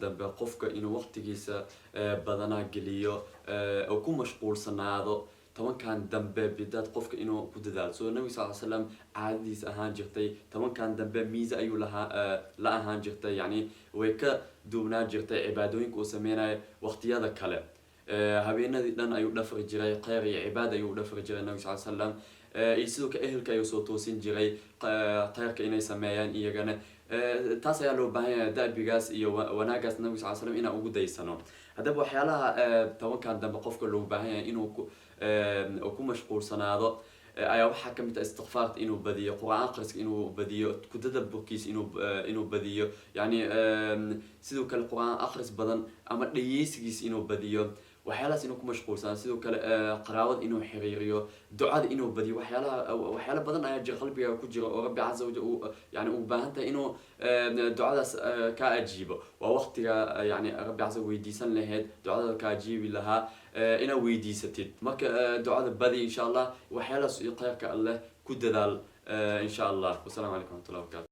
dambe qofka inuu waqtigiisa badanaa geliyo oo ku mashquulsanaado tobankan dambe bidaad qofka inuu ku dadaalo soo nabi sallallahu alayhi wasallam caadadiis ahaan jirtay tobankan dambe miisa ayuu la ahaan jirtay yani way ka duubnaa jirtay cibaadooyinka uu sameeyay waqtiyada kale habeenadii dhan ayuu dhafri jiray khayr iyo cibaad ayuu dhafri jiray nabi sallallahu alayhi wasallam sidoo kale ehelka ayuu soo toosin jiray khayrka inay sameeyaan iyagana taas ayaa loo baahan yahay daabigaas iyo wanaagaas nabi sallallahu alayhi wasallam inaan ugu daysano hadaba waxyaalaha tobankan dambe qofka loo baahan yahay inuu ku mashquulsanaado ayaa waxaa kamid ah istighfaarta inuu badiyo quraan akhriska inuu badiyo ku tadabburkiisa inuu badiyo yani sidoo kale quraan akhris badan ama dhageysigiisa inuu badiyo waxyaalahaas inuu ku mashquulsanaado sidoo kale qaraabada inuu xiriiriyo ducada inuu badiyo waxyaala badan ayaa jira qalbiga ku jira oo rabbi azza wa jalla yani u baahan tahay inuu ducadaas ka ajiibo waa waqtiga yani rabbi azza weydiisan lahayd ducada ka ajiibi lahaa ina weydiisatid marka ducada badi insha Allah waxyaalahaas iyo khayrka Allah ku dadaal insha Allah. Wassalamu alaykum wa rahmatullahi wa barakatuh.